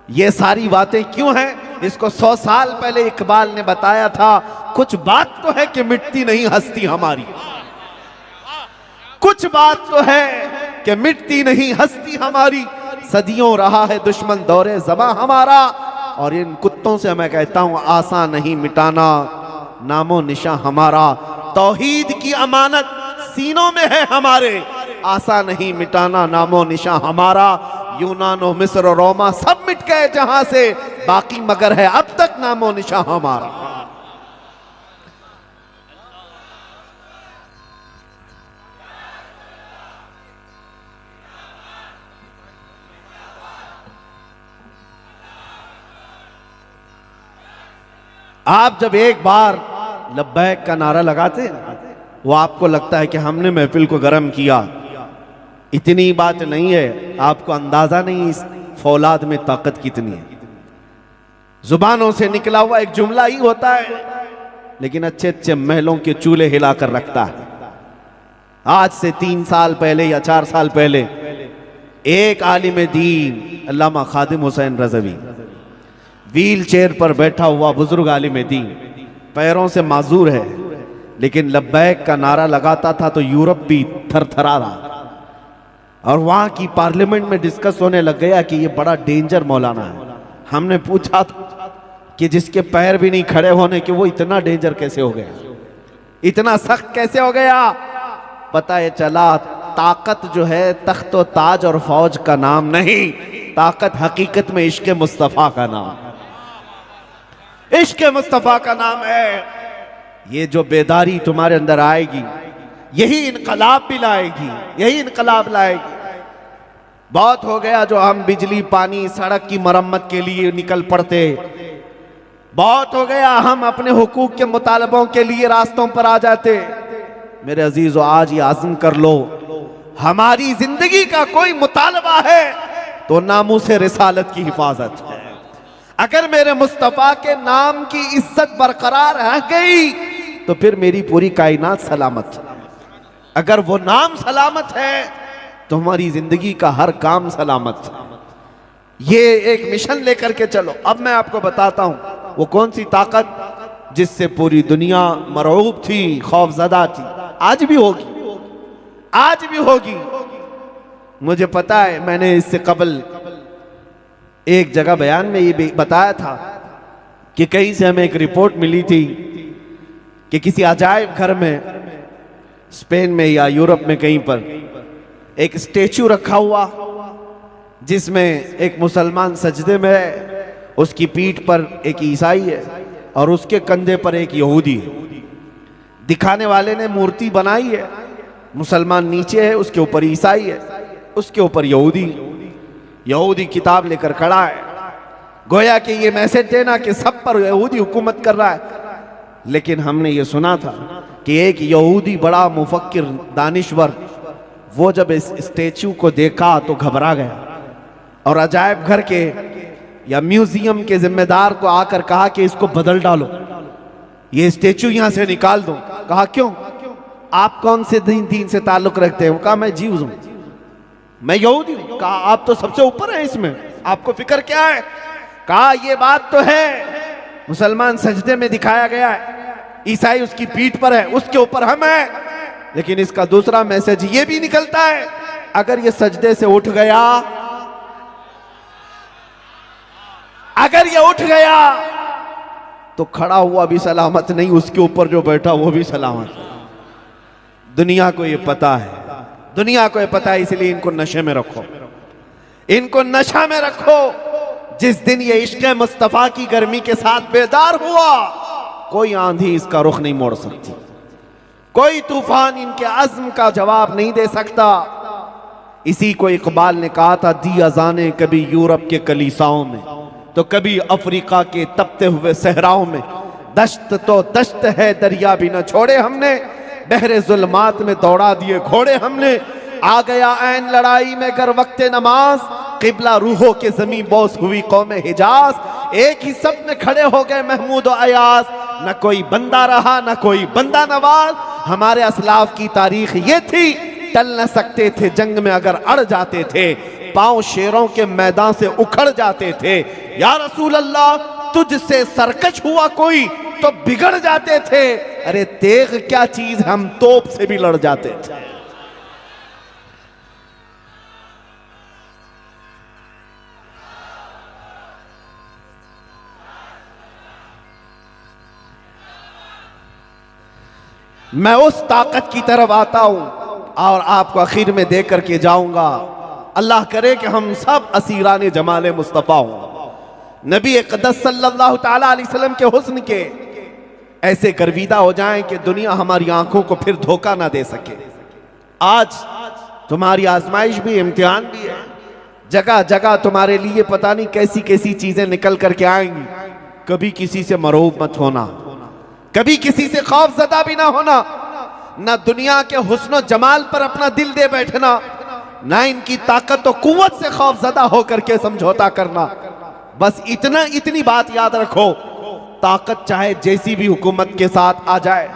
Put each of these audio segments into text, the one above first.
ये सारी बातें क्यों हैं? इसको 100 साल पहले इकबाल ने बताया था। कुछ बात तो है कि मिटती नहीं हस्ती हमारी, कुछ बात तो है कि मिटती नहीं हस्ती हमारी। सदियों रहा है दुश्मन दौरे ज़बां हमारा, और इन कुत्तों से मैं कहता हूं आसान नहीं मिटाना नामो निशा हमारा। तौहीद की अमानत सीनों में है हमारे, आसान नहीं मिटाना नामो निशा हमारा। यूनानो मिस्र रोमा सब मिट गए जहां से, बाकी मगर है अब तक नामो निशा हमारा। आप जब एक बार लब्बैक का नारा लगाते हैं, वो आपको लगता है कि हमने महफिल को गर्म किया। इतनी बात नहीं है, आपको अंदाजा नहीं इस फौलाद में ताकत कितनी है। जुबानों से निकला हुआ एक जुमला ही होता है, लेकिन अच्छे अच्छे महलों के चूल्हे हिलाकर रखता है। आज से 3 साल पहले या 4 साल पहले एक आलिम दीन अल्लामा खादिम हुसैन रज़वी, व्हील चेयर पर बैठा हुआ बुजुर्ग आलिम दीन, पैरों से माजूर है, लेकिन लब्बैक का नारा लगाता था तो यूरोप भी थरथरा रहा। और वहां की पार्लियामेंट में डिस्कस होने लग गया कि ये बड़ा डेंजर मौलाना है। हमने पूछा कि जिसके पैर भी नहीं खड़े होने के, वो इतना डेंजर कैसे हो गया, इतना सख्त कैसे हो गया? पता है चला ताकत जो है तख्त व ताज और फौज का नाम नहीं, ताकत हकीकत में इश्क मुस्तफ़ा का नाम, इश्क मुस्तफ़ा का नाम है। ये जो बेदारी तुम्हारे अंदर आएगी, यही इनकलाब भी लाएगी, यही इनकलाब लाएगी। बहुत हो गया जो हम बिजली पानी सड़क की मरम्मत के लिए निकल पड़ते, बहुत हो गया हम अपने हुकूक के मुतालबों के लिए रास्तों पर आ जाते। मेरे अजीजों, आज ये आज़म कर लो, हमारी जिंदगी का कोई मुतालबा है तो नामूसे रिसालत की हिफाजत है। अगर मेरे मुस्तफ़ा के नाम की इज्जत बरकरार रह गई तो फिर मेरी पूरी कायनात सलामत। अगर वो नाम सलामत है तो हमारी जिंदगी का हर काम सलामत। ये एक मिशन लेकर के चलो। अब मैं आपको बताता हूं वो कौन सी ताकत जिससे पूरी दुनिया मरऊब थी, खौफजदा थी, आज भी होगी, आज भी होगी। मुझे पता है, मैंने इससे कबल एक जगह बयान में ये भी बताया था कि कहीं से हमें एक रिपोर्ट मिली थी कि किसी अजायब घर में स्पेन में या यूरोप में कहीं पर एक स्टेचू रखा हुआ, जिसमें एक मुसलमान सजदे में है, उसकी पीठ पर एक ईसाई है और उसके कंधे पर एक यहूदी है। दिखाने वाले ने मूर्ति बनाई है, मुसलमान नीचे है, उसके ऊपर ईसाई है, उसके ऊपर यहूदी। यहूदी किताब लेकर खड़ा है, गोया कि ये मैसेज देना कि सब पर यहूदी हुकूमत कर रहा है। लेकिन हमने ये सुना था कि एक यहूदी बड़ा मुफक्किर दानिश्वर, वो जब इस स्टेचू को देखा तो घबरा गया और अजायब घर के या म्यूजियम के जिम्मेदार को आकर कहा कि इसको बदल डालो, ये स्टेचू यहां से निकाल दो। कहा क्यों, आप कौन से दीन से ताल्लुक रखते हैं? वो कहा मैं जीव हूं, मैं यहूदी हूं। कहा आप तो सबसे ऊपर हैं इसमें, आपको फिक्र क्या है? कहा ये बात तो है, मुसलमान सजदे में दिखाया गया है, ईसाई उसकी पीठ पर है, उसके ऊपर हम हैं। लेकिन इसका दूसरा मैसेज ये भी निकलता है, अगर ये सजदे से उठ गया, अगर ये उठ गया तो खड़ा हुआ भी सलामत नहीं, उसके ऊपर जो बैठा वो भी सलामत। दुनिया को ये पता है, दुनिया को ये पता है, इसलिए इनको नशे में रखो, इनको नशा में रखो। जिस दिन ये इश्क मुस्तफा की गर्मी के साथ बेदार हुआ, कोई आंधी इसका रुख नहीं मोड़ सकती, कोई तूफान इनके अज़्म का जवाब नहीं दे सकता। इसी को इकबाल ने कहा था, दी अजाने कभी यूरोप के कलीसाओं में तो कभी अफ्रीका के तपते हुए सहराओं में। दश्त तो दश्त है, दरिया भी न छोड़े हमने, बहरे जुल्मात में दौड़ा दिए घोड़े हमने। आ गया ऐन लड़ाई में गर वक्ते नमाज, किबला रूहों के जमी बोस हुई कौम हिजाज। एक ही सब में खड़े हो गए महमूद और अयाज, न कोई बंदा रहा न कोई बंदा नवाज। हमारे असलाफ की तारीख ये थी, टल न सकते थे जंग में अगर अड़ जाते थे, पांव शेरों के मैदान से उखड़ जाते थे। या रसूल अल्लाह, तुझसे सरकश हुआ कोई तो बिगड़ जाते थे। अरे तेग क्या चीज, हम तोप से भी लड़ जाते थे। मैं उस ताकत की तरफ आता हूं और आपको आखिर में दे करके जाऊंगा। अल्लाह करे कि हम सब असीरान जमाल मुस्तफ़ा हों, नबी अक़दस सल्लल्लाहु ताला अलैहि वसल्लम के हुस्न के ऐसे गर्विदा हो जाएं कि दुनिया हमारी आंखों को फिर धोखा ना दे सके। आज तुम्हारी आजमाइश भी, इम्तिहान भी है। जगह जगह तुम्हारे लिए पता नहीं कैसी कैसी चीजें निकल करके आएंगी। कभी किसी से मरूब मत होना, कभी किसी से खौफजदा भी ना होना, ना दुनिया के हुस्न जमाल पर अपना दिल दे बैठना, ना इनकी ताकत और कुव्वत से खौफजदा होकर के समझौता करना। बस इतनी बात याद रखो, ताकत चाहे जैसी भी हुकूमत के साथ आ जाए,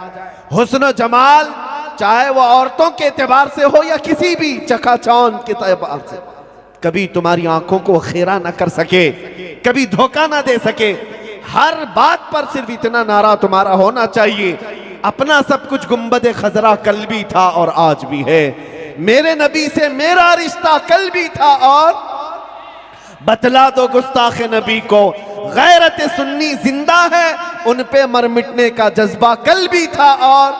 हुस्न जमाल चाहे वो औरतों के एतबार से हो या किसी भी चकाचौंध के एतबार से, कभी तुम्हारी आंखों को खेरा ना कर सके, कभी धोखा ना दे सके। हर बात पर सिर्फ इतना नारा तुम्हारा होना चाहिए, अपना सब कुछ गुंबद खजरा कल भी था और आज भी है, मेरे नबी से मेरा रिश्ता कल भी था और बतला दो गुस्ताख नबी को, गैरत सुन्नी जिंदा है, उन पे मर मिटने का जज्बा कल भी था और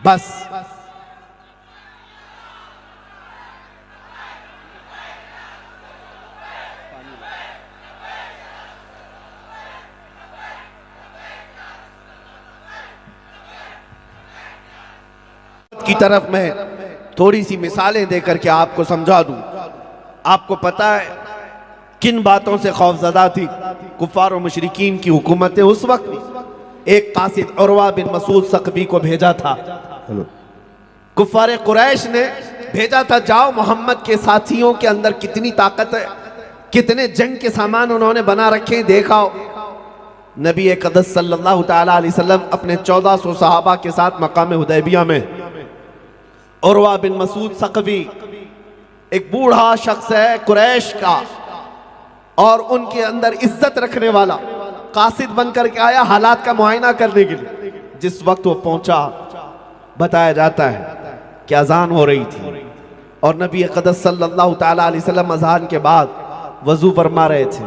बस। की तरफ मैं थोड़ी सी मिसालें देकर के आपको समझा दूं। आपको पता है किन बातों से खौफजदा थी कुफार और मुशरिकीन की हुकूमतें उस वक्त? एक कासिद उरवा बिन मसूद सकफी को भेजा था, कुफार कुरैश ने भेजा था, जाओ मोहम्मद के साथियों के अंदर कितनी ताकत है, कितने जंग के सामान उन्होंने बना रखे, देखाओ। नबी अक़दस सल्लल्लाहु ताला अलैहि वसल्लम अपने 1400 सहाबा के साथ मकाम हुदैबिया में, उरवा बिन मसूद सकफी एक बूढ़ा शख्स है कुरैश का और उनके अंदर इज्जत रखने वाला, कासिद बनकर के आया हालात का मुआयना करने के लिए। जिस वक्त वो पहुंचा, बताया जाता है कि अजान हो रही थी और नबी अक़दस सल्लल्लाहु ताला अलैहि वसल्लम अजान के बाद वजू फरमा रहे थे।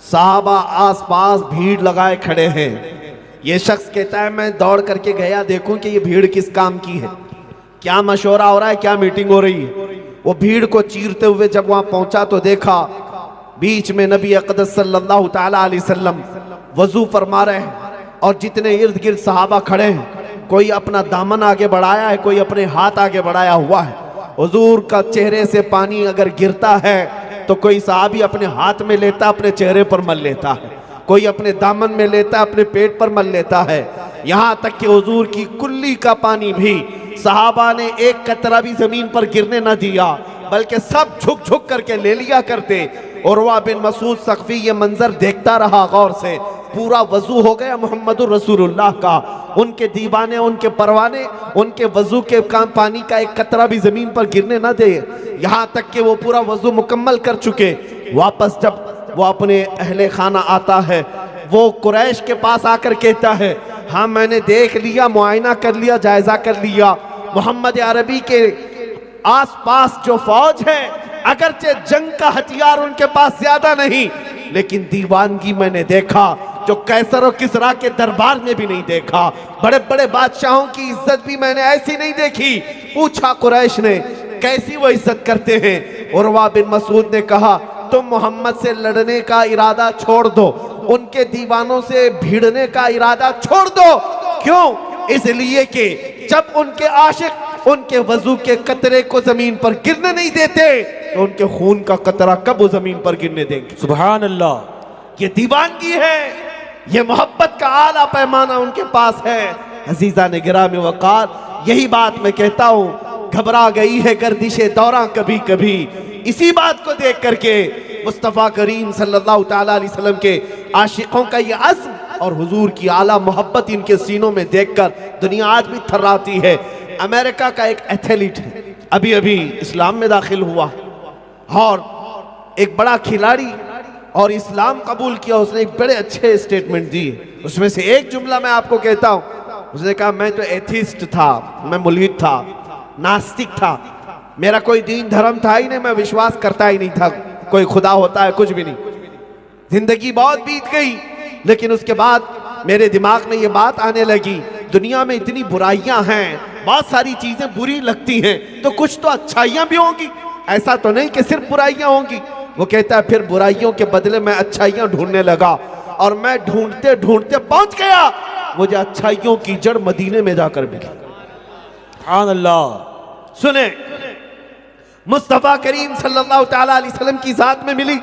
साहबा आस पास भीड़ लगाए खड़े हैं। ये शख्स कहता है मैं दौड़ करके गया देखूं कि ये भीड़ किस काम की है, क्या मशवरा हो रहा है, क्या मीटिंग हो रही है। वो भीड़ को चीरते हुए जब वहां पहुंचा तो देखा बीच में नबी अक़दस सल्लल्लाहु ताला अलैहि वसल्लम वजू फरमा रहे हैं और जितने इर्द गिर्द सहाबा खड़े हैं, कोई अपना दामन आगे बढ़ाया है, कोई अपने हाथ आगे बढ़ाया हुआ है। हुजूर का चेहरे से पानी अगर गिरता है तो कोई सहाबी अपने हाथ में लेता, अपने चेहरे पर मल लेता है, कोई अपने दामन में लेता, अपने पेट पर मल लेता है। यहाँ तक कि हुजूर की कुल्ली का पानी भी सहाबा ने एक कतरा भी जमीन पर गिरने न दिया, बल्कि सब झुक झुक करके ले लिया करते। उरवा बिन मसूद सकफी ये मंजर देखता रहा गौर से। पूरा वजू हो गया मोहम्मदुर रसूलुल्लाह का, उनके दीवाने, उनके परवाने, उनके वजू के पानी का एक कतरा भी जमीन पर गिरने न दे। यहाँ तक कि वो पूरा वजू मुकम्मल कर चुके। वापस जब वो अपने अहले खाना आता है, वो कुरैश के पास आकर कहता है हाँ मैंने देख लिया, मुआयना कर लिया, जायजा कर लिया, मोहम्मद अरबी के आसपास जो फौज है, अगरचे जंग का हथियार उनके पास ज्यादा नहीं, लेकिन दीवानगी मैंने देखा जो कैसर और किसरा के दरबार में भी नहीं देखा। बड़े बड़े बादशाहों की इज्जत भी मैंने ऐसी नहीं देखी। पूछा कुरैश ने कैसी वो इज्जत करते हैं? उरवा बिन मसूद ने कहा तुम मोहम्मद से लड़ने का इरादा छोड़ दो, उनके दीवानों से भिड़ने का इरादा छोड़ दो। क्यों? इसलिए कि जब उनके आशिक उनके वजू के कतरे को जमीन पर गिरने नहीं देते तो उनके खून का कतरा कब वो जमीन पर गिरने देंगे? सुभान अल्लाह। ये दीवानगी है, ये मोहब्बत का आला पैमाना उनके पास है। अजीजा ने गिरामी वक़ार, यही बात मैं कहता हूँ, घबरा गई है गर्दिशे दौरा कभी कभी। इसी बात को देख करके मुस्तफ़ा करीम सल्लल्लाहु ताला अलैहि वसल्लम के आशिकों का ये अज़्म और हुजूर की आला मोहब्बत इनके सीनों में देखकर दुनिया आज भी थर्राती है। अमेरिका का एक एथलीट है, अभी अभी इस्लाम में दाखिल हुआ, और एक बड़ा खिलाड़ी और इस्लाम कबूल किया, उसने एक बड़े अच्छे स्टेटमेंट दिए। उसमें से एक जुमला मैं आपको कहता हूं। उसने कहा मैं तो एथिस्ट था, मैं मुल्हिद था, नास्तिक था, मेरा कोई दीन धर्म था ही नहीं, मैं विश्वास करता ही नहीं था कोई खुदा होता है, कुछ भी नहीं। जिंदगी बहुत बीत गई, लेकिन उसके बाद मेरे दिमाग में ये बात आने लगी, दुनिया में इतनी बुराइयां हैं, बहुत सारी चीजें बुरी लगती हैं, तो कुछ तो अच्छाइयां भी होंगी, ऐसा तो नहीं कि सिर्फ बुराइयां होंगी। वो कहता है फिर बुराइयों के बदले मैं अच्छाइयां ढूंढने लगा, और मैं ढूंढते ढूंढते पहुंच गया, मुझे अच्छाइयों की जड़ मदीने में जाकर मिली। सुभान अल्लाह। सुने, मुस्तफा करीम सल्लल्लाहु तआला अलैहि वसल्लम की जात में मिली।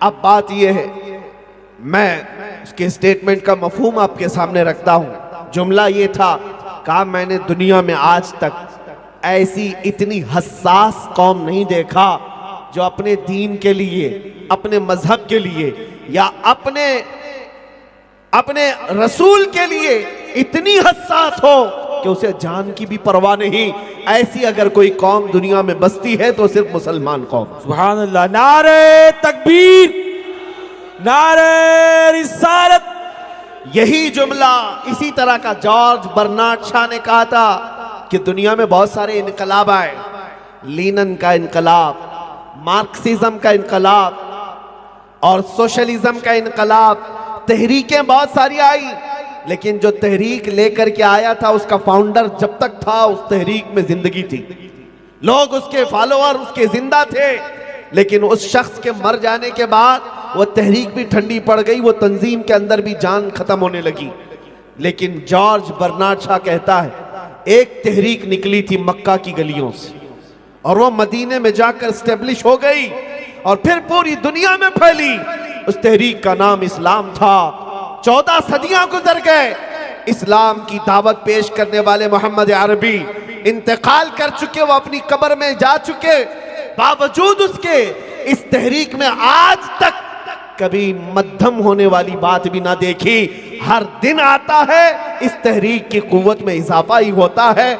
अब बात यह है, मैं उसके स्टेटमेंट का मफहूम आपके सामने रखता हूं। जुमला ये था, कहा मैंने दुनिया में आज तक ऐसी इतनी हसास कौम नहीं देखा जो अपने दीन के लिए, अपने मजहब के लिए या अपने रसूल के लिए इतनी हसास हो कि उसे जान की भी परवाह नहीं। ऐसी अगर कोई कौम दुनिया में बसती है तो सिर्फ मुसलमान कौम। सुभान अल्लाह। नारे तकबीर, नारे रिसालत। यही जुमला इसी तरह का जॉर्ज बर्नार्ड शॉ ने कहा था कि दुनिया में बहुत सारे इनकलाब आए, लीनन का इनकलाब, मार्क्सिज्म का इनकलाब और सोशलिज्म का इनकलाब, तहरीकें बहुत सारी आई, लेकिन जो तहरीक लेकर के आया था उसका फाउंडर जब तक था उस तहरीक में जिंदगी थी, लोग उसके फॉलोअर उसके जिंदा थे, लेकिन उस शख्स के मर जाने के बाद वो तहरीक भी ठंडी पड़ गई, वो तंजीम के अंदर भी जान खत्म होने लगी। लेकिन जॉर्ज बर्नार्ड शॉ कहता है एक तहरीक निकली थी मक्का की गलियों से, और वो मदीने में जाकर स्टेब्लिश हो गई और फिर पूरी दुनिया में फैली। उस तहरीक का नाम इस्लाम था। 14 सदियां गुजर गए, इस्लाम की दावत पेश करने वाले मोहम्मद अरबी इंतकाल कर चुके, वो अपनी कब्र में जा चुके, बावजूद उसके इस तहरीक में आज तक कभी मध्यम होने वाली बात भी ना देखी। हर दिन आता है, इस तहरीक की कुव्वत में इजाफा ही होता है।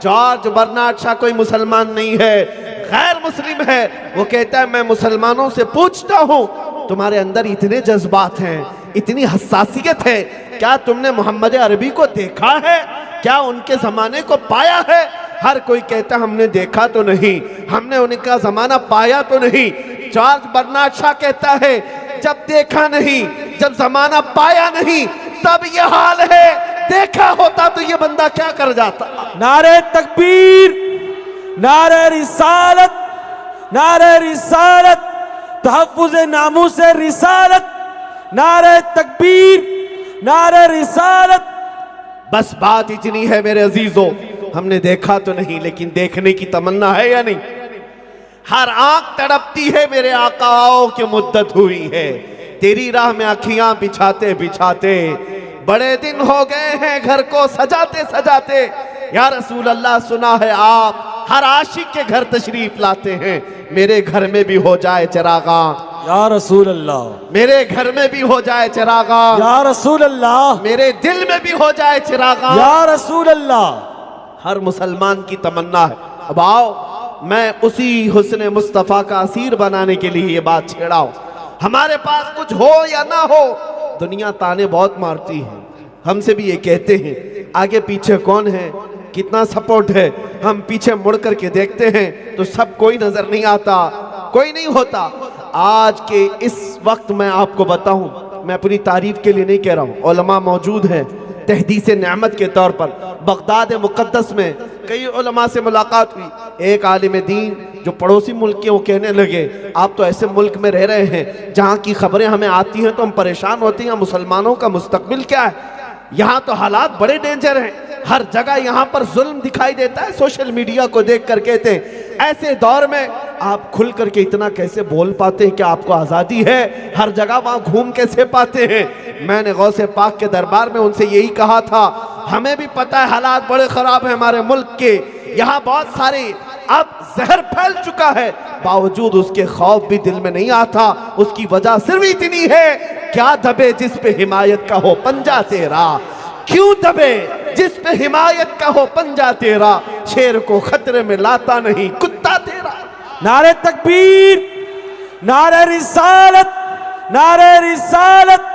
जॉर्ज बर्नार्ड शॉ कोई मुसलमान नहीं है, गैर मुस्लिम है। वो कहता है मैं मुसलमानों से पूछता हूं, तुम्हारे अंदर इतने जज्बात हैं, इतनी हसासियत है, क्या तुमने मोहम्मद अरबी को देखा है? क्या उनके जमाने को पाया है? हर कोई कहता हमने देखा तो नहीं, हमने उनका जमाना पाया तो नहीं। जॉर्ज बर्नार्ड शॉ कहता है जब देखा नहीं, जब जमाना पाया नहीं, तब ये हाल है, देखा होता तो ये बंदा क्या कर जाता। नारे तकबीर, नारे रिसालत, नारे रिसालत, तहफ्फुज़ नामूस रिसालत, नारे तकबीर, नारे रिसालत। बस बात इतनी है मेरे अजीजों, हमने देखा तो नहीं, लेकिन देखने की तमन्ना है या नहीं? हर आंख तड़पती है मेरे आकाओं की मुद्दत हुई है, तेरी राह में आँखियां बिछाते बिछाते बड़े दिन हो गए हैं घर को सजाते सजाते। या रसूल अल्लाह, सुना है आप हर आशिक के घर तशरीफ लाते हैं, मेरे घर में भी हो जाए चिरागा। या रसूल अल्लाह, मेरे घर में भी हो जाए चिरागा। या रसूल अल्लाह, मेरे दिल में भी हो जाए चिरागा। या रसूल अल्लाह। हर मुसलमान की तमन्ना है। अब आओ, मैं उसी हुस्न मुस्तफ़ा का असीर बनाने के लिए ये बात छेड़ा हूं। हमारे पास कुछ हो या ना हो, दुनिया ताने बहुत मारती है, हमसे भी ये कहते हैं आगे पीछे कौन है, कितना सपोर्ट है। हम पीछे मुड़ करके देखते हैं तो सब कोई नजर नहीं आता, कोई नहीं होता। आज के इस वक्त मैं आपको बताऊं, मैं अपनी तारीफ के लिए नहीं कह रहा हूं, उलमा मौजूद हैं तहदीस नेमत के तौर पर। बगदाद मुक़द्दस में कई उलमा से मुलाकात हुई। एक आलिम दीन जो पड़ोसी मुल्क के, वो कहने लगे आप तो ऐसे मुल्क में रह रहे हैं जहाँ की खबरें हमें आती हैं तो हम परेशान होते हैं, मुसलमानों का मुस्तकबिल क्या है? यहाँ तो हालात बड़े डेंजर हैं, हर जगह यहाँ पर जुल्म दिखाई देता है। सोशल मीडिया को देख कर कहते हैं ऐसे दौर में आप खुल करके इतना कैसे बोल पाते हैं? क्या आपको आज़ादी है? हर जगह वहाँ घूम कैसे पाते हैं? मैंने गौसे पाक के दरबार में उनसे यही कहा था, हमें भी पता है हालात बड़े ख़राब हैं हमारे मुल्क के, यहाँ बहुत सारे अब जहर फैल चुका है, बावजूद उसके खौफ भी दिल में नहीं आता। उसकी वजह सिर्फ इतनी है, क्या दबे जिस पे हिमायत का हो पंजा तेरा, क्यों दबे जिस पे हिमायत का हो पंजा तेरा, शेर को खतरे में लाता नहीं कुत्ता तेरा। नारे तकबीर, नारे रिसालत, नारे रिसालत।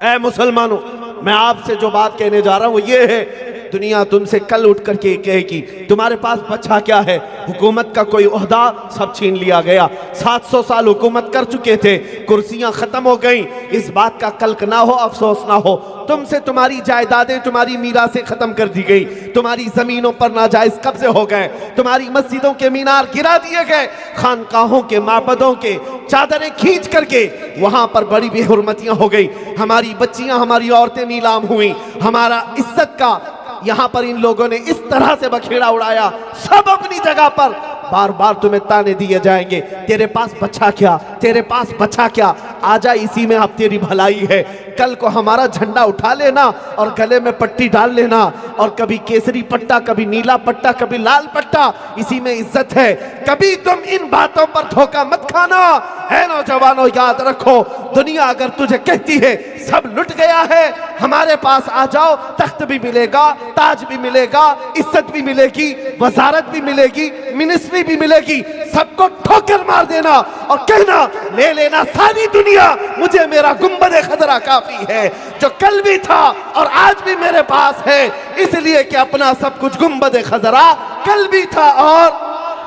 ऐ मुसलमानों, मैं आपसे जो बात कहने जा रहा हूं वो ये है, दुनिया तुमसे कल उठ करके कहेगी तुम्हारे पास बचा क्या है, हुकूमत का कोई ओहदा सब छीन लिया गया, 700 साल हुकूमत कर चुके थे, कुर्सियां खत्म हो गई। इस बात का कल्क ना हो, अफसोस ना हो, तुमसे तुम्हारी जायदादें, तुम्हारी मीरासें खत्म कर दी गई, तुम्हारी जमीनों पर नाजायज कब्जे हो गए, तुम्हारी मस्जिदों के मीनार गिरा दिए गए, खानकाहों के माबदों के चादरें खींच करके वहां पर बड़ी बेहुरमतियां हो गई, हमारी बच्चियां, हमारी औरतें नीलाम हुई, हमारा इज्जत का यहां पर इन लोगों ने इस तरह से बखेड़ा उड़ाया। सब अपनी जगह पर बार बार तुम्हें ताने दिए जाएंगे, तेरे पास बचा क्या, तेरे पास बचा क्या, आजा इसी में अब तेरी भलाई है। कल को हमारा झंडा उठा लेना और गले में पट्टी डाल लेना, और कभी केसरी पट्टा, कभी नीला पट्टा, कभी लाल पट्टा, इसी में इज्जत है। कभी तुम इन बातों पर धोखा मत खाना है। नौजवानों याद रखो, दुनिया अगर तुझे कहती है सब लुट गया है, हमारे पास आ जाओ, तख्त भी मिलेगा, ताज भी मिलेगा, इज्जत भी मिलेगी, वजारत भी मिलेगी, मिनिस्ट्री भी मिलेगी, सबको ठोकर मार देना और कहना ले लेना सारी दुनिया, मुझे मेरा गुंबद खजरा काफी है, जो कल भी था और आज भी मेरे पास है, इसलिए कि अपना सब कुछ गुंबद खजरा कल भी था और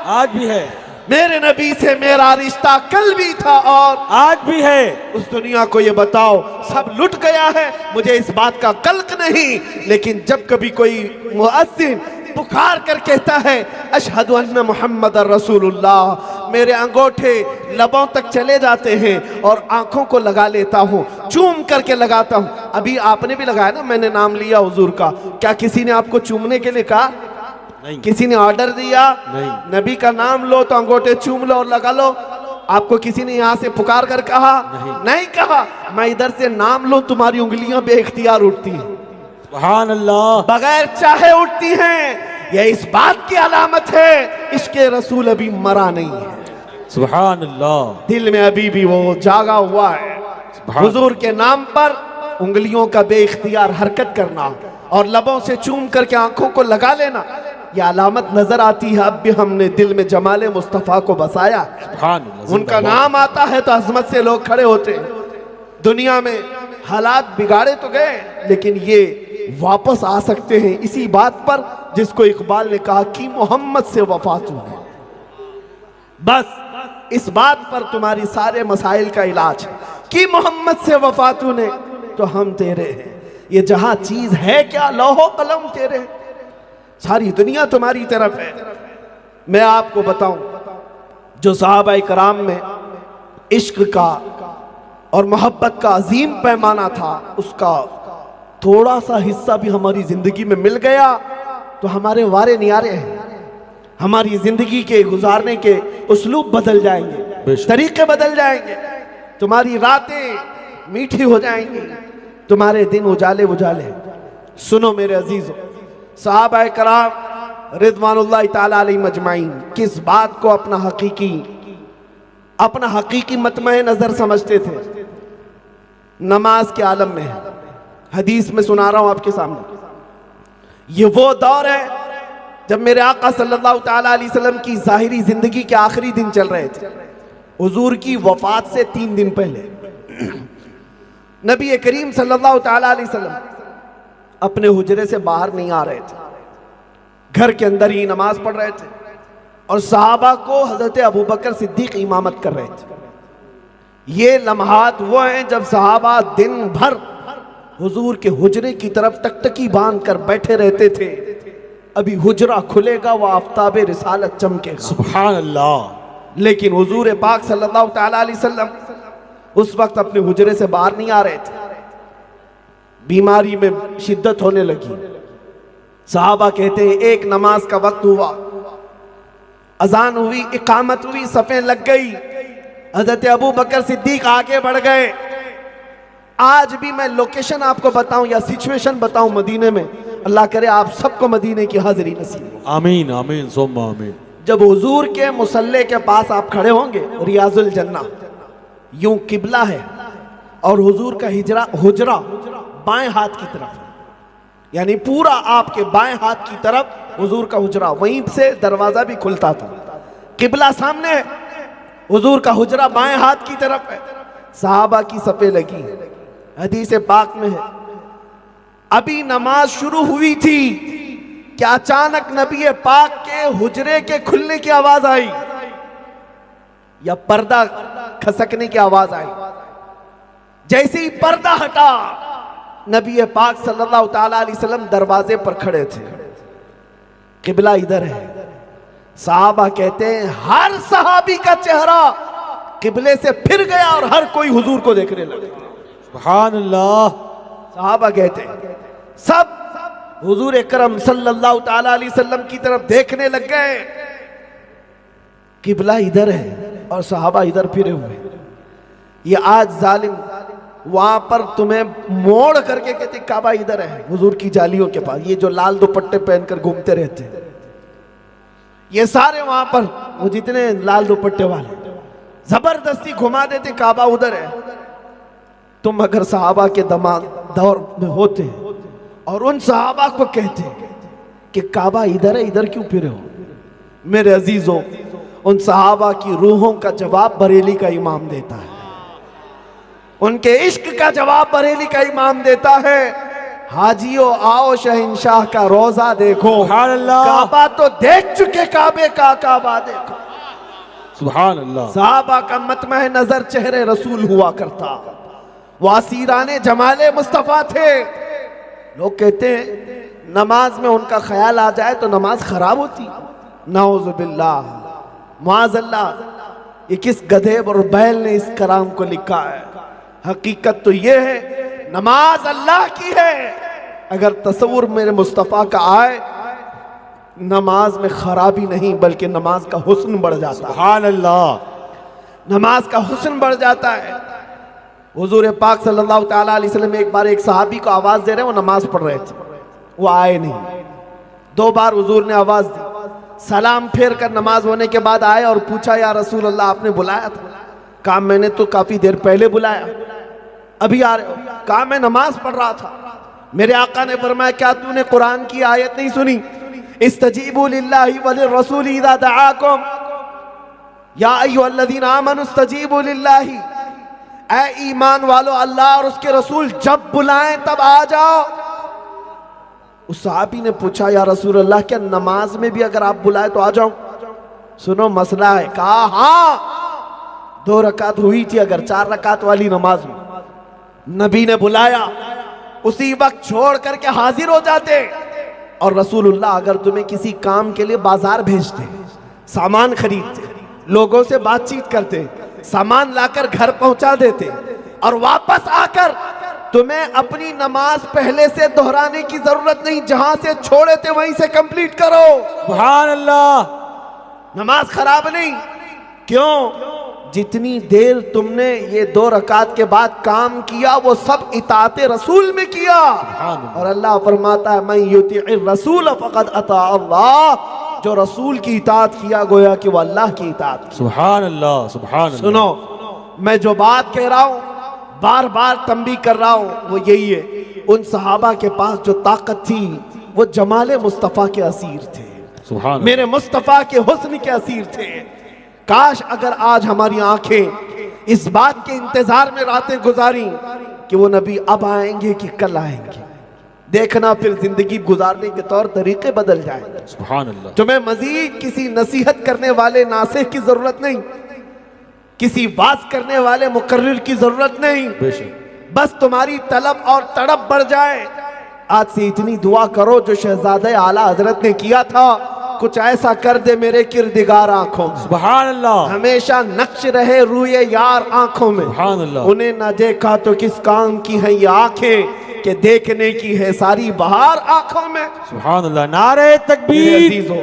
आज भी है, मेरे नबी से मेरा रिश्ता कल भी था और आज भी है। उस दुनिया को ये बताओ सब लुट गया है, मुझे इस बात का कल्क नहीं, लेकिन जब कभी कोई मुअज्जिन पुकार कर कहता है अशहदु अन्ना मुहम्मद रसूलुल्लाह, मेरे अंगूठे लबों तक चले जाते हैं और आंखों को लगा लेता हूँ, चूम करके लगाता हूँ। अभी आपने भी लगाया ना, मैंने नाम लिया हुजूर का, क्या किसी ने आपको चूमने के लिए कहा? नहीं। किसी ने ऑर्डर दिया? नहीं। नबी का नाम लो तो अंगूठे चूम लो और लगा लो। आपको किसी ने यहाँ से पुकार कर कहा? नहीं कहा। मैं इधर से नाम लो, तुम्हारी उंगलियां बेइख्तियार उठती हैं, सुभान अल्लाह, बगैर चाहे उठती हैं। यह इस बात की अलामत है इश्क़े रसूल अभी मरा नहीं है, सुभान अल्लाह, दिल में अभी भी वो जागा हुआ है। हुजूर के नाम पर उंगलियों का बेइख्तियार हरकत करना और लबों से चूम करके आंखों को लगा लेना, यह अलामत नजर आती है अब भी हमने दिल में जमाले मुस्तफ़ा को बसाया। उनका नाम आता है तो अजमत से लोग खड़े होते हैं। दुनिया में हालात बिगाड़े तो गए, लेकिन ये वापस आ सकते हैं इसी बात पर जिसको इकबाल ने कहा कि मोहम्मद से वफात हुई। बस इस बात पर तुम्हारी सारे मसाइल का इलाज है कि मोहम्मद से वफात ने तो हम तेरे हैं। ये जहां चीज है क्या, लौहो कलम तेरे, सारी दुनिया तुम्हारी तरफ है। मैं आपको बताऊं, जो सहाबाए कराम में इश्क का और मोहब्बत का अजीम पैमाना था, उसका थोड़ा सा हिस्सा भी हमारी जिंदगी में मिल गया तो हमारे वारे नियारे हैं। हमारी जिंदगी के गुजारने के उसलूब बदल जाएंगे, तरीके बदल जाएंगे, तुम्हारी रातें मीठी हो जाएंगी, तुम्हारे दिन उजाले उजाले। सुनो मेरे अजीजों, सहाबाए कराम रिदवानुल्लाह ताला अलैहिम अजमाइन किस बात को अपना हकीकी मतमए नजर समझते थे? नमाज के आलम में है। हदीस में सुना रहा हूं आपके सामने। ये वो दौर है जब मेरे आका सल्लल्लाहु ताला अलैहि वसल्लम की जाहिरी जिंदगी के आखिरी दिन चल रहे थे। हुजूर की वफात से 3 दिन पहले नबी करीम सल्लल्लाहु ताला अलैहि वसल्लम अपने हुजरे से बाहर नहीं आ रहे थे, घर के अंदर ही नमाज पढ़ रहे थे और सहाबा को हजरत अबू बकर सिद्दीक इमामत कर रहे थे। ये लम्हात वो हैं जब सहाबा दिन भर हुजूर के हुजरे की तरफ टकटकी बांध कर बैठे रहते थे। अभी हुजरा खुलेगा, वह आफ्ताबे रिसालत चमकेगा, सुभान अल्लाह। लेकिन हुजूर पाक सल्लल्लाहु ताला अलैहि वसल्लम उस वक्त अपने हुजरे से बाहर नहीं आ रहे थे। बीमारी में शिद्दत होने लगी। सहाबा कहते हैं एक नमाज का वक्त हुआ, अजान हुई, इकामत हुई, सफ़ें लग गई, हजरत अबू बकर सिद्दीक आगे बढ़ गए। आज भी मैं लोकेशन आपको बताऊं या सिचुएशन बताऊं मदीने में, अल्लाह करे आप सबको मदीने की हाजिरी नसीब हो। आमीन आमीन सुम्मा आमीन। जब हुजूर के मुसल्ले के पास आप खड़े होंगे, रियाजुल जन्ना यूं किबला है और हुजूर का हुजरा बाएं हाथ की तरफ है, यानी पूरा आपके बाएं हाथ की तरफ हुजूर का हुजरा, वहीं से दरवाजा भी खुलता था। किबला सामने है, हुजूर का हुजरा बाएं हाथ की तरफ है, सहाबा की सफे लगी है। हदीस पाक में है, अभी नमाज शुरू हुई थी कि अचानक नबी पाक के हुजरे के खुलने की आवाज आई या पर्दा खसकने की आवाज आई। जैसे ही पर्दा हटा, नबी पाक सल्लल्लाहु ताला अलैहि वसल्लम दरवाजे पर खड़े थे, किबला इधर है। साहबा कहते हैं हर सहाबी का चेहरा किबले से फिर गया और हर कोई हुजूर को देखने लगा। सुभान अल्लाह। साहबा कहते हैं सब हुजूर अकरम सल्लल्लाहु ताला अलैहि वसल्लम की तरफ देखने लग गए। किबला इधर है और सहाबा इधर फिरे हुए। ये आज जालिम वहां पर तुम्हें मोड़ करके कहते काबा इधर है, हुजूर की जालियों के पास। ये जो लाल दुपट्टे पहनकर घूमते रहते हैं, ये सारे वहां पर वो जितने लाल दुपट्टे वाले जबरदस्ती घुमा देते काबा उधर है। तुम अगर सहाबा के दौर में होते और उन सहाबा को कहते कि काबा इधर है, इधर क्यों फिरे हो? मेरे अजीजों, उन सहाबा की रूहों का जवाब बरेली का इमाम देता है, उनके इश्क का जवाब बरेली का इमाम देता है। हाजियों आओ शहंशाह का रोजा देखो, सुभान अल्लाह। काबा तो देख चुके, काबे का काबा देखो। सुभान अल्लाह। सहाबा का मतमह नजर चेहरे रसूल हुआ करता, वासीराने जमाले मुस्तफा थे। लोग कहते हैं नमाज में उनका ख्याल आ जाए तो नमाज खराब होती। नाउज़ुबिल्लाह, माज़अल्लाह, ये किस गधे और बैल ने इस कलाम को लिखा है? हकीकत तो ये है नमाज अल्लाह की है। अगर तसव्वुर मेरे मुस्तफ़ा का आए, नमाज में खराबी नहीं बल्कि नमाज का हुस्न बढ़ जाता है। सुभान अल्लाह। नमाज का हुस्न बढ़ जाता है। हुजूर पाक सल्लल्लाहु ताला अलैहि वसल्लम एक बार एक सहाबी को आवाज दे रहे, वो नमाज पढ़ रहे थे, वो आए नहीं। 2 बार हुजूर ने आवाज दी, सलाम फेर कर नमाज होने के बाद आए और पूछा या रसूल अल्लाह आपने बुलाया था? कहा मैंने तो काफी देर पहले बुलाया, अभी आ रहे हो? कहा मैं नमाज पढ़ रहा था। मेरे आका ने फरमाया क्या तूने कुरान की आयत नहीं सुनी? इस्तजीबू लिल्लाहि व लिर्रसूल इज़ा दआकुम या अय्युहल्लज़ीना आमनू इस्तजीबू लिल्लाहि, ऐ ईमान वालो अल्लाह और उसके रसूल जब बुलाएं तब आ जाओ। उस सहाबी ने पूछा या रसूल अल्लाह क्या नमाज में भी अगर आप बुलाए तो आ जाओ? सुनो मसला है। कहा हाँ, 2 रकात हुई थी, अगर 4 रकात वाली नमाज में नबी ने बुलाया उसी वक्त छोड़ करके हाजिर हो जाते। और रसूलुल्लाह अगर तुम्हें किसी काम के लिए बाजार भेजते, सामान खरीदते, लोगों से बातचीत करते, सामान लाकर घर पहुंचा देते और वापस आकर तुम्हें अपनी नमाज पहले से दोहराने की जरूरत नहीं, जहां से छोड़े थे वहीं से कंप्लीट करो। सुभान अल्लाह। नमाज खराब नहीं। क्यों? जितनी देर तुमने ये 2 रकात के बाद काम किया वो सब इताअत रसूल में किया। और अल्लाह फरमाता है मैं युतिइर रसूल फक़द अता अल्लाह, जो रसूल की इताअत किया गोया कि वो अल्लाह की इताअत की। सुभान अल्लाह। सुभान अल्लाह। सुनो, मैं जो बात कह रहा हूं, बार बार तंबीह कर रहा हूं, वो यही है उन सहाबा के पास जो ताकत थी वो जमाले मुस्तफ़ा के असीर थे, सुभान मेरे मुस्तफ़ा के हुस्न के असीर थे। काश अगर आज हमारी आंखें इस बात के इंतजार में रातें गुजारी कि वो नबी अब आएंगे कि कल आएंगे, देखना फिर जिंदगी गुजारने के तौर तरीके बदल जाएंगे। सुभान अल्लाह। तुम्हें मजीद किसी नसीहत करने वाले नासिह की जरूरत नहीं, किसी बात करने वाले मुकर्रिर की जरूरत नहीं, बेशक बस तुम्हारी तलब और तड़प बढ़ जाए। आज से इतनी दुआ करो जो शहजादे आला हजरत ने किया था, कुछ ऐसा कर दे मेरे किरदिगार आंखों में, सुभान अल्लाह। हमेशा नक्श रहे रूए यार आंखों में। सुभान अल्लाह। उन्हें न देखा तो किस काम की है ये आंखें कि देखने की है सारी बहार आंखों में। सुभान अल्लाह। नारे मेरे तकबीर, अजीजों,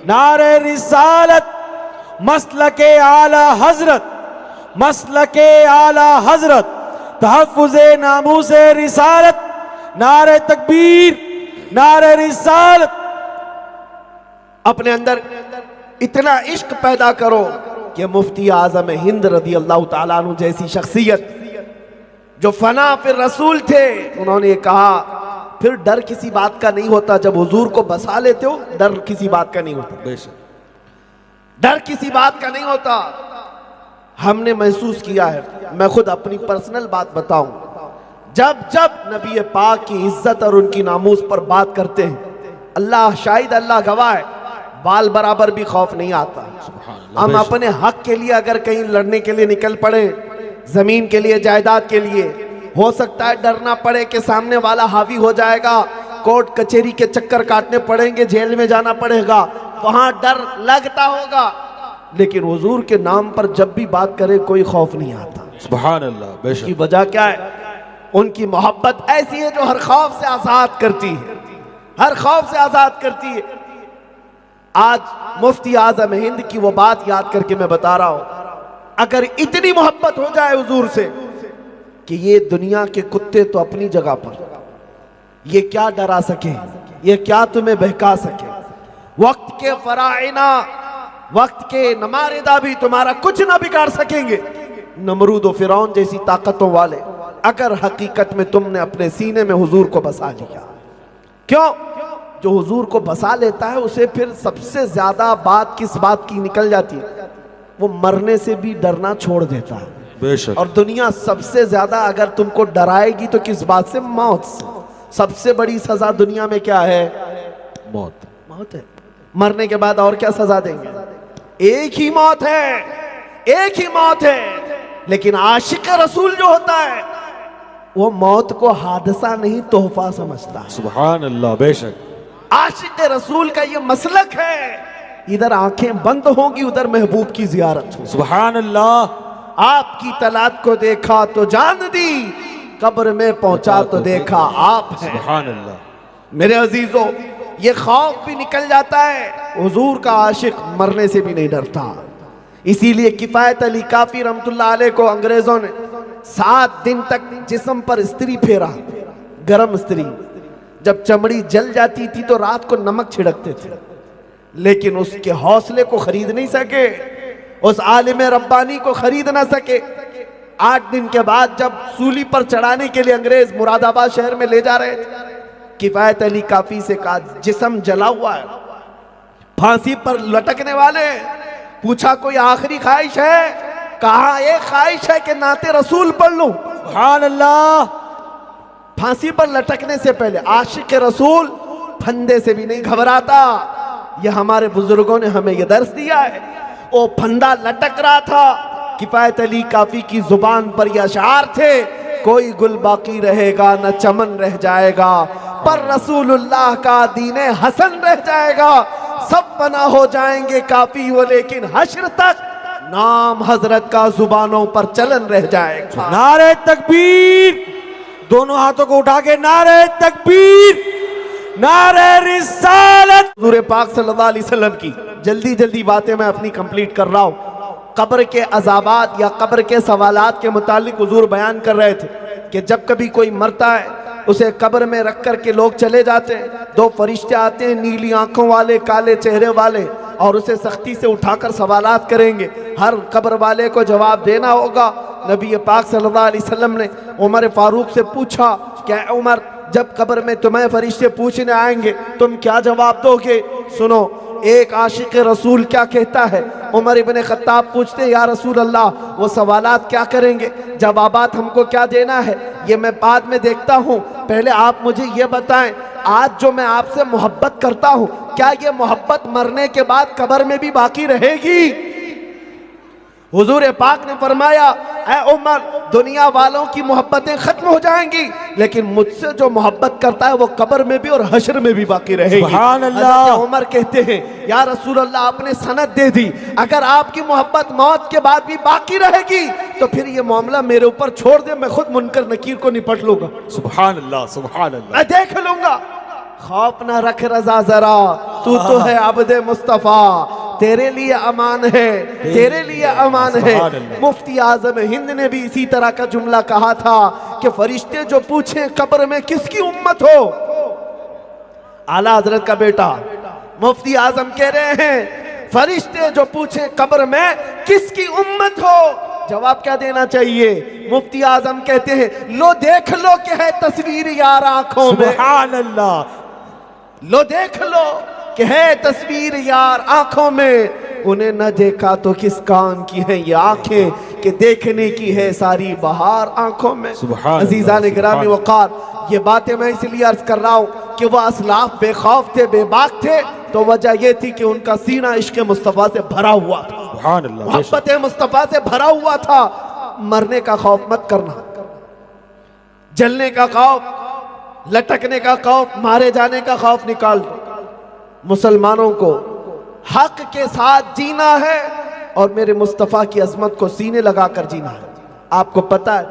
नारे रिसालत, मसलके आला हजरत, मसलके आला हजरत, तहफ़्फ़ुज़े नामूसे रिसालत, नारे तकबीर, नारे रिसालत। अपने अंदर इतना इश्क पैदा करो कि मुफ्ती आजम हिंद रदी अल्लाह ताला अन्हु जैसी शख्सियत जो फना फिर रसूल थे, उन्होंने कहा फिर डर किसी बात का नहीं होता। जब हुजूर को बसा लेते हो डर किसी बात का नहीं होता। बेशक डर किसी बात का नहीं होता। हमने महसूस किया है, मैं खुद अपनी पर्सनल बात बताऊं, जब जब नबी पाक की इज्जत और उनकी नामूस पर बात करते हैं, अल्लाह शाहिद, अल्लाह गवाह है, बाल बराबर भी खौफ नहीं आता। हम अपने हक के लिए अगर कहीं लड़ने के लिए निकल पड़े, जमीन के लिए, जायदाद के लिए, हो सकता है डरना पड़े कि सामने वाला हावी हो जाएगा, कोर्ट कचहरी के चक्कर काटने पड़ेंगे, जेल में जाना पड़ेगा, वहां डर लगता होगा, लेकिन हुजूर के नाम पर जब भी बात करे कोई खौफ नहीं आता। सुभान अल्लाह। बेशक। की वजह क्या है? उनकी मोहब्बत ऐसी है जो हर खौफ से आजाद करती है, हर खौफ से आजाद करती है। आज मुफ्ती आजम हिंद की वो बात याद करके मैं बता रहा हूं, अगर इतनी मोहब्बत हो जाए हुजूर से कि ये दुनिया के कुत्ते तो अपनी जगह पर, ये क्या डरा सके, ये क्या तुम्हें बहका सके, वक्त के फराइना, वक्त के नमारिदा भी तुम्हारा कुछ ना बिगाड़ सकेंगे। नमरूद और फिरौन जैसी ताकतों वाले, अगर हकीकत में तुमने अपने सीने में हुजूर को बसा लिया, क्यों? जो हुजूर को बसा लेता है उसे फिर सबसे ज्यादा बात किस बात की निकल जाती है? वो मरने से भी डरना छोड़ देता है। बेशक। और दुनिया सबसे ज्यादा अगर तुमको डराएगी तो किस बात से? मौत से। सबसे बड़ी सजा दुनिया में क्या है? मौत। मौत है। मरने के बाद और क्या सजा देंगे? एक ही मौत है, एक ही मौत है। लेकिन आशिक रसूल जो होता है वो मौत को हादसा नहीं तोहफा समझता है। सुभान अल्लाह। बेशक। आशिक रसूल का ये मसलक है, इधर आंखें बंद होंगी उधर महबूब की जियारत हो। सुभान अल्लाह। आपकी तलात को देखा तो जान दी, कब्र में पहुंचा तो देखा आप हैं। सुभान अल्लाह। मेरे अजीजों, ये खौफ भी निकल जाता है, हुजूर का आशिक मरने से भी नहीं डरता। इसीलिए किफायत अली काफी रहमतुल्लाह अलैह को अंग्रेजों ने 7 दिन तक जिस्म पर इस्त्री फेरा, गरम इस्त्री। जब चमड़ी जल जाती थी तो रात को नमक छिड़कते थे, लेकिन उसके हौसले को खरीद नहीं सके, उस आलिम रब्बानी को खरीद ना सके। 8 दिन के बाद जब सूली पर चढ़ाने के लिए अंग्रेज मुरादाबाद शहर में ले जा रहे थे, किफायत अली काफी से कहा जिस्म जला हुआ है, फांसी पर लटकने वाले। पूछा कोई आखिरी ख्वाहिश है? कहा एक ख्वाहिश है कि नाते रसूल पढ़ लूं। सुभान अल्लाह। फांसी पर लटकने से पहले आशिक रसूल फंदे से भी नहीं घबराता। यह हमारे बुजुर्गों ने हमें यह दर्स दिया है। वो फंदा लटक रहा था, किफायत अली काफी की जुबान पर यह अशार थे, कोई गुल बाकी रहेगा न चमन रह जाएगा, पर रसूलुल्लाह का दीने हसन रह जाएगा। सब बना हो जाएंगे काफी वो, लेकिन हश्र तक नाम हजरत का जुबानों पर चलन रह जाएगा। नारे तकबीर। दोनों हाथों को उठा के नारे तकबीर, नारे रिसालत। हुजूर पाक सल्लल्लाहु अलैहि वसल्लम की जल्दी जल्दी बातें मैं अपनी कंप्लीट कर रहा हूँ। कब्र के अजाबात या कब्र के सवालात के मुतालिक हुजूर बयान कर रहे थे कि जब कभी कोई मरता है उसे कब्र में रख कर के लोग चले जाते हैं, 2 फरिश्ते आते हैं नीली आंखों वाले, काले चेहरे वाले, और उसे सख्ती से उठाकर सवालात करेंगे। हर कब्र वाले को जवाब देना होगा। नबी पाक सल्लल्लाहु अलैहि वसल्लम ने उमर फारूक से पूछा, क्या उमर, जब कब्र में तुम्हें फरिश्ते पूछने आएंगे तुम क्या जवाब दोगे? सुनो एक आशिक रसूल क्या कहता है। उमर इब्ने खत्ताब पूछते हैं, या रसूल अल्लाह, वो सवालात क्या करेंगे, जवाबात हमको क्या देना है? ये मैं बाद में देखता हूँ, पहले आप मुझे ये बताएं, आज जो मैं आपसे मोहब्बत करता हूँ, क्या ये मोहब्बत मरने के बाद कब्र में भी बाकी रहेगी? हुजूर पाक ने फरमाया, ऐ उमर, दुनिया वालों की मोहब्बतें खत्म हो जाएंगी, लेकिन मुझसे जो मोहब्बत करता है वो कब्र में भी और हश्र में भी बाकी रहेगी। सुभान अल्लाह। उमर कहते हैं, या रसूल अल्लाह, आपने सनद दे दी, अगर आपकी मोहब्बत मौत के बाद भी बाकी रहेगी तो फिर ये मामला मेरे ऊपर छोड़ दे, मैं खुद मुनकर नकीर को निपट लूंगा। सुभान अल्लाह। सुभान अल्लाह। मैं देख लूंगा। खौफ ना रख रजा जरा, तू तो है अब्दे मुस्तफा, तेरे लिए अमान है, तेरे लिए अमान है। मुफ्ती आजम हिंद ने भी इसी तरह का जुमला कहा था कि फरिश्ते जो पूछे कब्र में किसकी उम्मत हो, आला हजरत का बेटा मुफ्ती आजम कह रहे हैं, फरिश्ते जो पूछे कब्र में किसकी उम्मत हो, जवाब क्या देना चाहिए? मुफ्ती आजम कहते हैं, लो देख लो कि है तस्वीर यार आंखों में। सुभान अल्लाह। लो देख लो कि है तस्वीर यार आंखों में, उन्हें न देखा तो किस काम की है ये आंखें कि देखने की है सारी बहार आंखों में। अजीज़ान गिरामी वक़ार, ये बातें मैं इसलिए अर्ज कर रहा हूँ कि वह असलाफ बेखौफ थे, बेबाक थे, तो वजह यह थी कि उनका सीना इश्क मुस्तफ़ा से भरा हुआ था, मोहब्बत मुस्तफ़ा से भरा हुआ था। मरने का खौफ मत करना, जलने का खौफ, लटकने का खौफ, मारे जाने का खौफ निकाल दो। मुसलमानों को हक के साथ जीना है और मेरे मुस्तफ़ा की अजमत को सीने लगाकर जीना है। आपको पता है,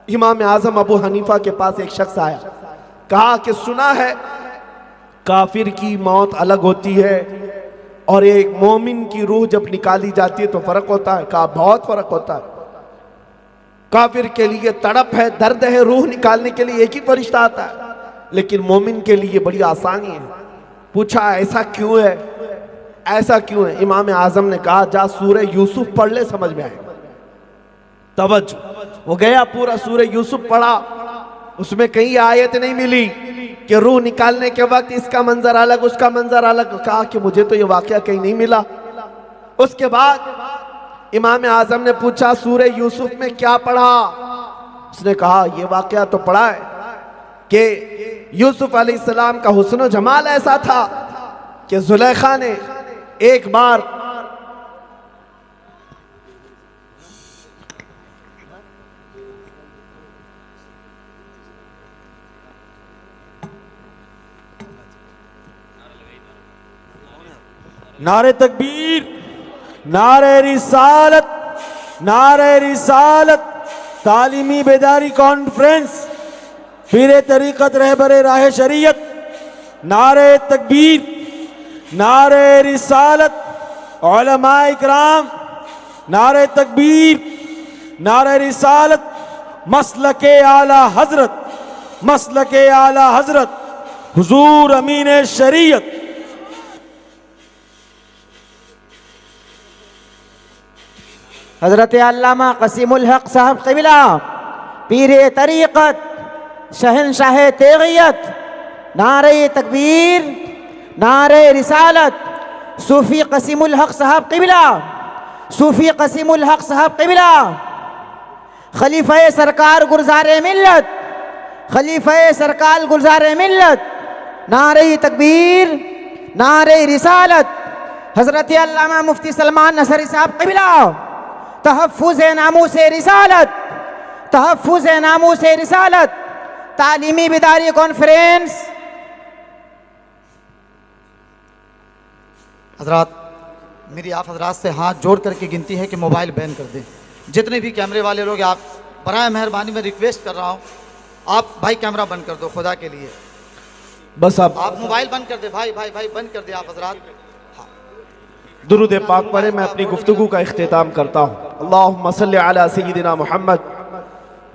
इमाम आज़म अबू हनीफा के पास एक शख्स आया, कहा कि सुना है काफिर की मौत अलग होती है और एक मोमिन की रूह जब निकाली जाती है तो फर्क होता है। कहा बहुत फर्क होता है। काफिर के लिए तड़प है, दर्द है, रूह निकालने के लिए एक ही फरिश्ता आता है, लेकिन मोमिन के लिए बड़ी आसानी है। पूछा ऐसा क्यों है, ऐसा क्यों है? इमाम आजम ने कहा जा सूरह यूसुफ पढ़ ले, समझ में आएगा। तवज्जो, वो गया पूरा सूरह यूसुफ पढ़ा, उसमें कहीं आयत नहीं मिली कि रूह निकालने के वक्त इसका मंजर अलग, उसका मंजर अलग। कहा कि मुझे तो ये वाकया कहीं नहीं मिला। उसके बाद इमाम आजम ने पूछा सूरह यूसुफ में क्या पढ़ा? उसने कहा ये वाकया तो पढ़ा है कि यूसुफ अलैहिस्सलाम का हुस्न जमाल ऐसा था कि जुलेखा ने एक बार नारे तकबीर, नारे रिसालत, नारे रिसालत। तालीमी बेदारी कॉन्फ्रेंस, पीरे तरीक़त रहबरे राह शरीयत। नारे तकबीर, नारे रिसालत। उलमाए इकराम, नारे तकबीर, नारे रिसालत। मसलके आला हजरत, मसलके आला हजरत हुजूर अमीन शरीयत। हज़रत अल्लामा क़सीमुल हक़ साहब क़िबला, पीरे तरीक़त, शहनशाह तेग़ियत। नारे तकबीर, नारे रिसालत। सूफ़ी क़सीमुल हक़ साहब क़िबला, सूफ़ी क़सीमुल हक़ साहब क़िबला, खलीफ़ा सरकार गुलज़ारे मिल्लत, खलीफ़ा सरकार गुलज़ारे मिल्लत। नारे तकबीर, नारे रिसालत। हज़रत अल्लामा मुफ्ती सलमान नसरी साहब क़िबला, तहफ़्फ़ुज़ नामूस रिसालत, तहफ़्फ़ुज़ नामूस रिसालत। तालीमी बेदारी कॉन्फ्रेंस। हजरात, मेरी आप हजरात से हाथ जोड़ करके गिनती है कि मोबाइल बैन कर दें। जितने भी कैमरे वाले लोग, आप बराए मेहरबानी में रिक्वेस्ट कर रहा हूँ, आप भाई कैमरा बंद कर दो खुदा के लिए। बस आप मोबाइल बंद कर दे भाई, भाई भाई बंद कर दे आप हजरात। दुरूद पाक पढ़े, मैं अपनी गुफ्तगू का इख्तिताम करता हूँ। अल्लाहुम्मा सल्लि अला सय्यिदिना मुहम्मद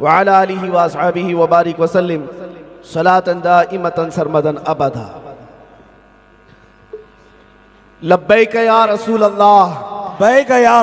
व अला आलिहि व अस्हाबिहि व बारिक वसल्लिम सलातन दाइमतन सरमदन अबदा। लब्बैक या रसूल अल्लाह, बैक या